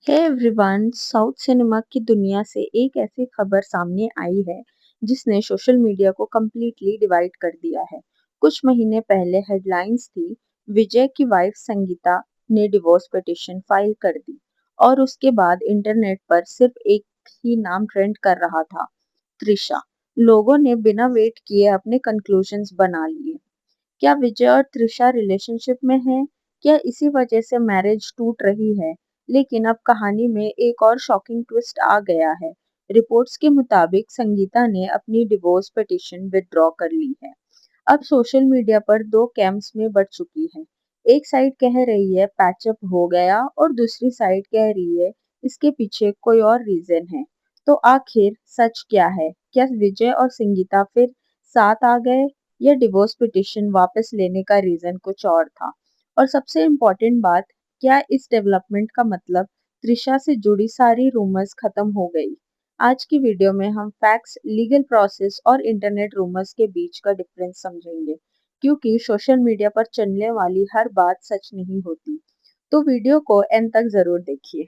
Hey everyone, south cinema की दुनिया से एक ऐसी खबर सामने आई है जिसने सोशल मीडिया को कम्प्लीटली डिवाइड कर दिया है। कुछ महीने पहले हेडलाइंस थी, विजय की वाइफ संगीता ने डिवोर्स पिटीशन फाइल कर दी और उसके बाद इंटरनेट पर सिर्फ एक ही नाम ट्रेंड कर रहा था, त्रिशा। लोगों ने बिना वेट किए अपने कंक्लूजन्स बना लिए। क्या विजय और तृषा रिलेशनशिप में हैं? क्या इसी वजह से मैरिज टूट रही है? लेकिन अब कहानी में एक और शॉकिंग ट्विस्ट आ गया है। रिपोर्ट्स के मुताबिक संगीता ने अपनी डिवोर्स पिटीशन विथड्रॉ कर ली है। अब सोशल मीडिया पर दो कैंप्स में बढ़ चुकी है। एक साइड कह रही है पैचअप हो गया और दूसरी साइड कह रही है इसके पीछे कोई और रीजन है। तो आखिर सच क्या है? क्या विजय और संगीता फिर साथ आ गए या डिवोर्स पिटीशन वापस लेने का रीजन कुछ और था? और सबसे इम्पोर्टेंट बात, क्या इस डेवलपमेंट का मतलब त्रिशा से जुड़ी सारी रूमर्स खत्म हो गई? आज की वीडियो में हम फैक्ट्स, लीगल प्रोसेस और इंटरनेट रूमर्स के बीच का डिफरेंस समझेंगे, क्योंकि सोशल मीडिया पर चलने वाली हर बात सच नहीं होती। तो वीडियो को एंड तक जरूर देखिए।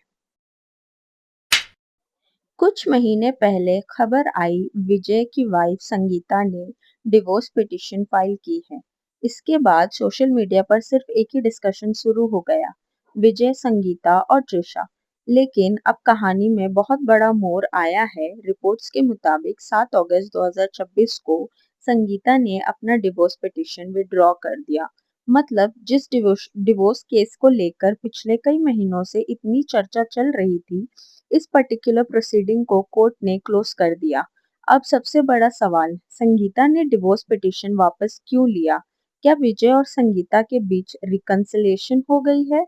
कुछ महीने पहले खबर आई, विजय की वाइफ संगीता ने डिवोर्स पिटीशन फाइल की है। इसके बाद सोशल मीडिया पर सिर्फ एक ही डिस्कशन शुरू हो गया, विजय, संगीता और त्रिशा। लेकिन अब कहानी में बहुत बड़ा मोड़ आया है। रिपोर्ट्स के मुताबिक 7 अगस्त 2026 को संगीता ने अपना डिवोर्स पिटीशन विड्रॉ कर दिया। मतलब जिस डिवोर्स केस को लेकर पिछले कई महीनों से इतनी चर्चा चल रही थी, इस पर्टिकुलर प्रोसीडिंग को कोर्ट ने क्लोज कर दिया। अब सबसे बड़ा सवाल, संगीता ने डिवोर्स पिटीशन वापस क्यों लिया? क्या विजय और संगीता के बीच रिकंसिलिएशन हो गई है?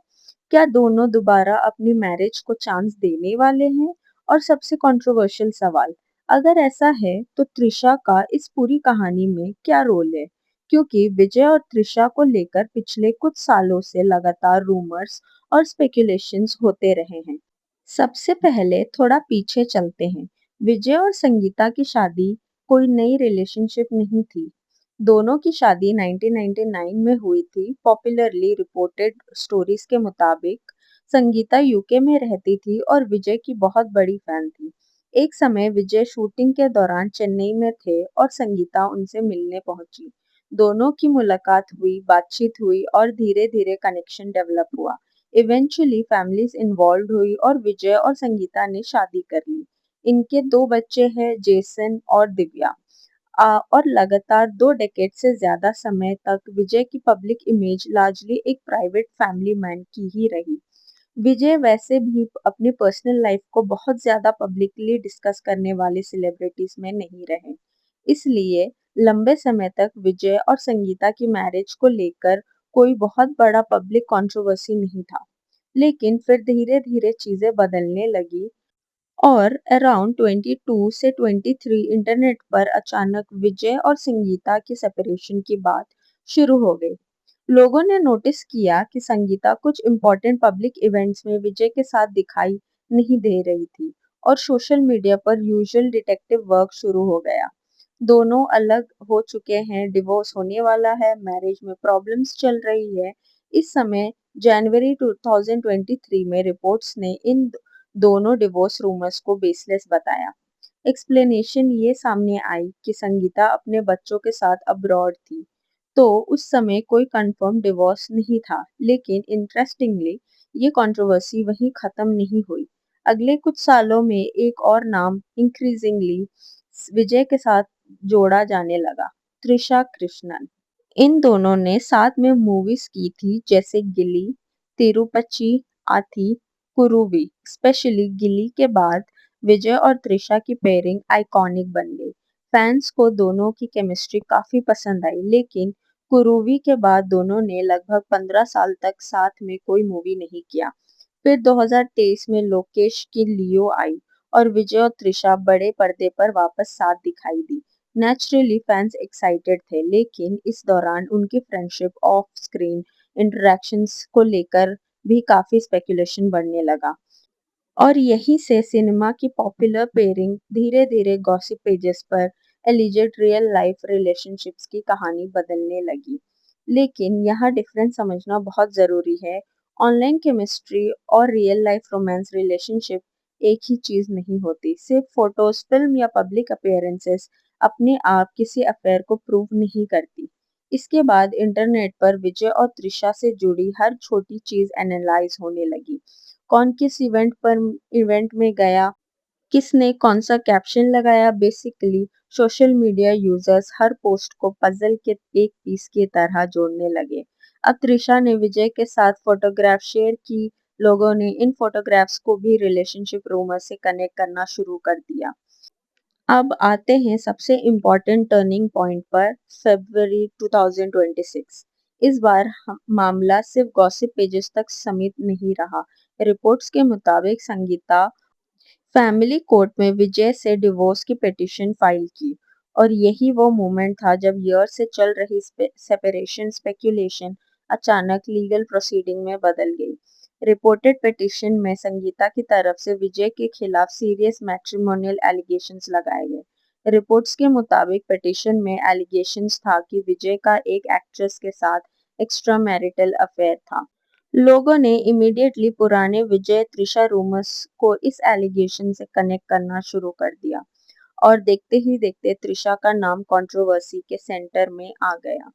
क्या दोनों दोबारा अपनी मैरिज को चांस देने वाले हैं? और सबसे कंट्रोवर्शियल सवाल, अगर ऐसा है तो त्रिशा का इस पूरी कहानी में क्या रोल है? क्योंकि विजय और त्रिशा को लेकर पिछले कुछ सालों से लगातार रूमर्स और स्पेकुलेशंस होते रहे हैं। सबसे पहले थोड़ा पीछे चलते हैं। विजय और संगीता की शादी कोई नई रिलेशनशिप नहीं थी। दोनों की शादी 1999 में हुई थी। पॉपुलरली रिपोर्टेड स्टोरीज के मुताबिक संगीता यूके में रहती थी और विजय की बहुत बड़ी फैन थी। एक समय विजय शूटिंग के दौरान चेन्नई में थे और संगीता उनसे मिलने पहुंची। दोनों की मुलाकात हुई, बातचीत हुई और धीरे धीरे कनेक्शन डेवलप हुआ। इवेंचुअली फैमिलीज इन्वॉल्व हुई और विजय और संगीता ने शादी कर ली। इनके दो बच्चे हैं, जेसन और दिव्या। और लगातार 2 डेकेड से ज्यादा समय तक विजय की पब्लिक इमेज लार्जली एक प्राइवेट फैमिली मैन की ही रही। विजय वैसे भी अपनी पर्सनल लाइफ को बहुत ज्यादा पब्लिकली डिस्कस करने वाले सेलिब्रिटीज में नहीं रहे। इसलिए लंबे समय तक विजय और संगीता की मैरिज को लेकर कोई बहुत बड़ा पब्लिक कंट्रोवर्सी नहीं था। लेकिन फिर धीरे धीरे चीजें बदलने लगी और अराउंड 22 से 23 इंटरनेट पर अचानक विजय और संगीता की सेपरेशन की बात शुरू हो गई। लोगों ने नोटिस किया कि संगीता कुछ इम्पोर्टेंट पब्लिक इवेंट्स में विजय के साथ दिखाई नहीं दे रही थी और सोशल मीडिया पर यूजुअल डिटेक्टिव वर्क शुरू हो गया। दोनों अलग हो चुके हैं, डिवोर्स होने वाला है, मैरिज में प्रॉब्लम्स चल रही है। इस समय जनवरी 2023 में रिपोर्ट्स ने इन दोनों डिवोर्स रूमर्स को बेसलेस बताया। एक्सप्लेनेशन ये सामने आई कि संगीता अपने बच्चों के साथ अब्रॉड थी, तो उस समय कोई कंफर्म डिवोर्स नहीं था। लेकिन इंटरेस्टिंगली ये कंट्रोवर्सी वहीं खत्म नहीं हुई। अगले कुछ सालों में एक और नाम इंक्रीजिंगली विजय के साथ जोड़ा जाने लगा, त्रिशा कृष्णन। इन दोनों ने साथ में मूवीज की थी जैसे गिली, तिरुपति, आथी, कुरुवी। स्पेशली गिली के बाद विजय और त्रिशा की पेयरिंग आइकॉनिक बन गई। फैंस को दोनों की केमिस्ट्री काफी पसंद आई, लेकिन कुरुवी के बाद दोनों ने लगभग 15 साल तक साथ में कोई मूवी नहीं किया। फिर 2023 में लोकेश की लियो आई और विजय और त्रिशा बड़े पर्दे पर वापस साथ दिखाई दी। नेचुरली फैंस एक्साइटेड थे, लेकिन इस दौरान उनकी फ्रेंडशिप, ऑफ स्क्रीन इंटरेक्शंस को लेकर भी काफी स्पेकुलेशन बढ़ने लगा। और यहीं से सिनेमा की पॉपुलर पेयरिंग धीरे धीरे गॉसिप पेजेस पर एलिजेड रियल लाइफ रिलेशनशिप्स की कहानी बदलने लगी। लेकिन यहाँ डिफरेंस समझना बहुत जरूरी है। ऑनलाइन केमिस्ट्री और रियल लाइफ रोमांस रिलेशनशिप एक ही चीज नहीं होती। सिर्फ फोटोज, फिल्म या पब्लिक अपीयरेंसेस अपने आप किसी अफेयर को प्रूव नहीं करती। इसके बाद इंटरनेट पर विजय और त्रिशा से जुड़ी हर छोटी चीज एनालाइज होने लगी। कौन किस इवेंट में गया, किसने कौन सा कैप्शन लगाया। बेसिकली सोशल मीडिया यूजर्स हर पोस्ट को पजल के एक पीस की तरह जोड़ने लगे। अब त्रिशा ने विजय के साथ फोटोग्राफ शेयर की। लोगों ने इन फोटोग्राफ्स को भी रिलेशनशिप रूमर से कनेक्ट करना शुरू कर दिया। अब आते हैं सबसे इम्पोर्टेंट टर्निंग पॉइंट पर, फरवरी 2026। इस बार मामला सिर्फ गॉसिप पेजेस तक सीमित नहीं रहा। रिपोर्ट्स के मुताबिक संगीता फैमिली कोर्ट में विजय से डिवोर्स की पिटीशन फाइल की, और यही वो मोमेंट था जब ईयर से चल रही सेपरेशन स्पेक्यूलेशन अचानक लीगल प्रोसीडिंग में बदल गई। रिपोर्टेड पिटीशन में संगीता की तरफ से विजय के खिलाफ सीरियस मैट्रिमोनियल एलिगेशंस लगाए गए। रिपोर्ट्स के मुताबिक पिटीशन में एलिगेशंस था कि विजय का एक एक्ट्रेस के साथ एक्स्ट्रा मैरिटल अफेयर था। लोगों ने इमीडिएटली पुराने विजय त्रिशा रूमर्स को इस एलिगेशन से कनेक्ट करना शुरू कर दिया, और देखते ही देखते त्रिशा का नाम कंट्रोवर्सी के सेंटर में आ गया।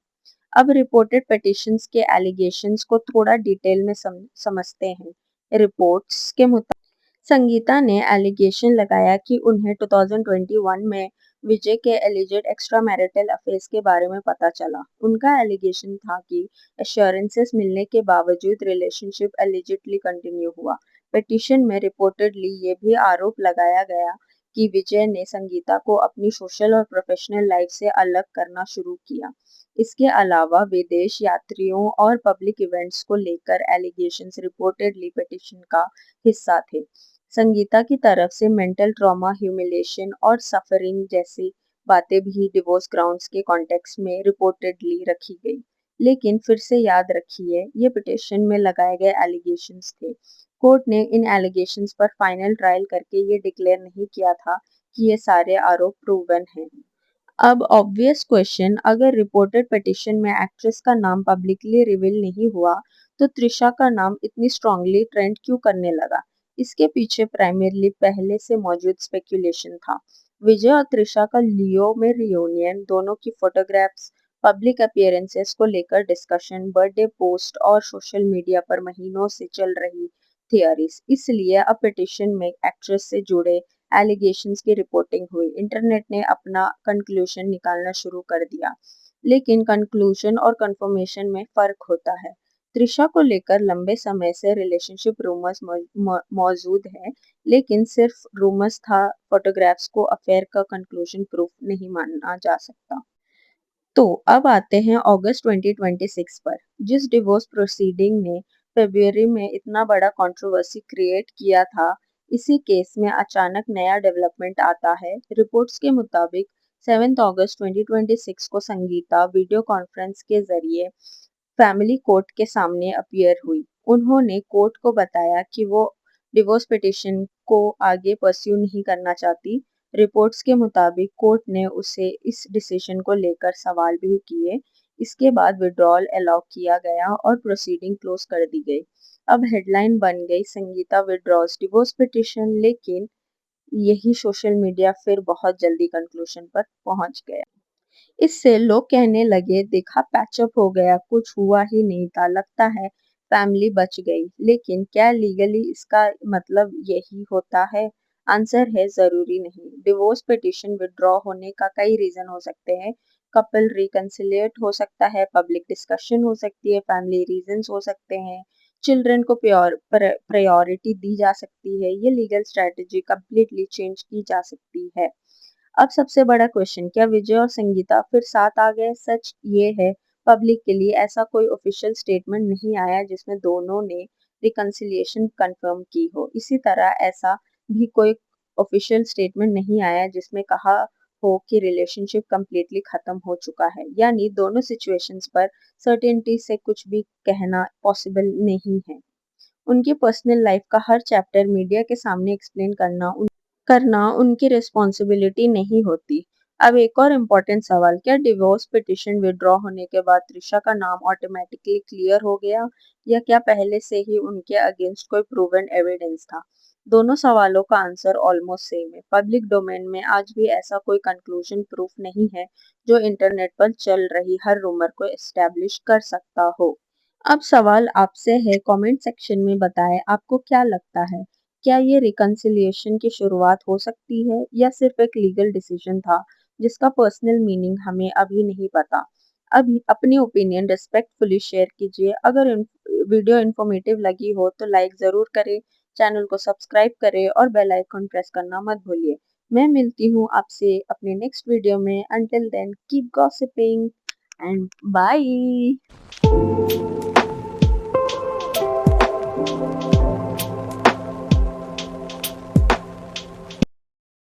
अब रिपोर्टेड पिटिशंस के एलिगेशंस को थोड़ा डिटेल में समझते हैं। रिपोर्ट्स के मुताबिक संगीता ने एलिगेशन लगाया कि उन्हें 2021 में विजय के एलिजेड एक्स्ट्रा मैरिटल अफेयर्स के बारे में पता चला। उनका एलिगेशन था कि एश्योरेंसेस मिलने के बावजूद रिलेशनशिप एलिजिडली कंटिन्यू हुआ। पिटीशन में रिपोर्टेडली ये भी आरोप लगाया गया कि विजय ने संगीता को अपनी सोशल और प्रोफेशनल लाइफ से अलग करना शुरू किया। इसके अलावा विदेश यात्रियों और पब्लिक इवेंट्स को लेकर एलिगेशंस रिपोर्टेडली पिटीशन का हिस्सा थे। संगीता की तरफ से मेंटल ट्रॉमा, ह्यूमिलेशन और सफरिंग जैसी बातें भी डिवोर्स ग्राउंड्स के कॉन्टेक्स्ट में रिपोर्टेडली रखी गई। लेकिन फिर से याद रखिए, ये पिटीशन में लगाए गए एलिगेशंस थे। कोर्ट ने इन एलिगेशंस पर फाइनल ट्रायल करके ये डिक्लेयर नहीं किया था कि ये सारे आरोप प्रूवन हैं। अब ऑब्वियस क्वेश्चन, अगर रिपोर्टेड पिटीशन में एक्ट्रेस का नाम पब्लिकली रिवील नहीं हुआ, तो त्रिशा का नाम इतनी स्ट्रांगली ट्रेंड क्यों करने लगा? इसके पीछे प्राइमरली पहले से मौजूद स्पेक्यूलेशन था। विजय और त्रिशा का लियो में रियूनियन, दोनों की फोटोग्राफ्स, पब्लिक अपीयरेंसेस को लेकर डिस्कशन, बर्थडे पोस्ट और सोशल मीडिया पर महीनों से चल रही थियरीज। इसलिए अब पिटीशन में एक्ट्रेस से जुड़े एलिगेशंस की रिपोर्टिंग हुई। इंटरनेट ने अपना कंक्लूजन निकालना शुरू कर दिया, लेकिन कंक्लूजन और कंफर्मेशन में फर्क होता है। त्रिशा को लेकर लंबे समय से रिलेशनशिप रूमर्स मौजूद है, लेकिन सिर्फ रूमर्स था। फोटोग्राफ्स को अफेयर का कंक्लूजन प्रूफ नहीं माना जा सकता। तो अब आते हैं अगस्त 2026 पर, जिस डिवोर्स प्रोसीडिंग ने फरवरी में इतना बड़ा कंट्रोवर्सी क्रिएट किया था। इसी केस में अचानक नया डेवलपमेंट आता है। रिपोर्ट्स के मुताबिक 7 अगस्त 2026 को संगीता वीडियो कॉन्फ्रेंस के जरिए फैमिली कोर्ट के सामने अपीयर हुई। उन्होंने कोर्ट को बताया कि वो डिवोर्स पिटीशन को आगे परस्यू नहीं करना चाहती। रिपोर्ट्स के मुताबिक कोर्ट ने उसे इस डिसीजन को लेकर सवाल भी किए। इसके बाद विड्रॉल अलाउ किया गया और प्रोसीडिंग क्लोज कर दी गई। अब हेडलाइन बन गई, संगीता विड्रॉज डिवोर्स पिटीशन। लेकिन यही सोशल मीडिया फिर बहुत जल्दी कंक्लूजन पर पहुंच गया। इससे लोग कहने लगे, देखा पैचअप हो गया, कुछ हुआ ही नहीं था, लगता है फैमिली बच गई। लेकिन क्या लीगली इसका मतलब यही होता है? आंसर है, जरूरी नहीं। डिवोर्स पिटीशन विड्रॉ होने का कई रीजन हो सकते हैं। कपल रिकंसिलिएट हो सकता है, पब्लिक डिस्कशन हो सकती है, फैमिली रीजंस हो सकते हैं, चिल्ड्रन को प्रायोरिटी दी जा सकती है, ये लीगल स्ट्रेटजी कंप्लीटली चेंज की जा सकती है। अब सबसे बड़ा क्वेश्चन, क्या विजय और संगीता फिर साथ आ गए? सच ये है, पब्लिक के लिए ऐसा कोई ऑफिशियल स्टेटमेंट नहीं आया जिसमें दोनों ने रिकंसिलिएशन कंफर्म की हो। इसी तरह ऐसा भी कोई ऑफिशियल स्टेटमेंट नहीं आया जिसमें कहा हो कि रिलेशनशिप कंप्लीटली खत्म हो चुका है। यानी दोनों सिचुएशंस पर सर्टेनिटी से कुछ भी कहना पॉसिबल नहीं है। उनकी पर्सनल लाइफ का हर चैप्टर मीडिया के सामने एक्सप्लेन करना उनकी रिस्पॉन्सिबिलिटी नहीं होती। अब एक और इम्पोर्टेंट सवाल, क्या डिवोर्स पिटिशन विड्रॉ होने के बाद त्रिशा का नाम ऑटोमेटिकली क्लियर हो गया या क्या पहले से ही उनके अगेंस्ट कोई प्रूवन एविडेंस था? दोनों सवालों का आंसर ऑलमोस्ट सेम है। पब्लिक डोमेन में आज भी ऐसा कोई कंक्लूजन प्रूफ नहीं है जो इंटरनेट पर चल रही हर रूमर को एस्टैब्लिश कर सकता हो। अब सवाल आपसे है, कमेंट सेक्शन में बताएं आपको क्या लगता है, क्या ये रिकंसिलिएशन की शुरुआत हो सकती है या सिर्फ एक लीगल डिसीजन था जिसका पर्सनल मीनिंग हमें अभी नहीं पता। अभी अपनी ओपिनियन रिस्पेक्टफुली शेयर कीजिए। अगर वीडियो इन्फॉर्मेटिव लगी हो तो लाइक ज़रूर करें, चैनल को सब्सक्राइब करें और बेल आइकन प्रेस करना मत भूलिए। मैं मिलती हूँ आपसे अपने नेक्स्ट वीडियो में। Until then keep gossiping and bye.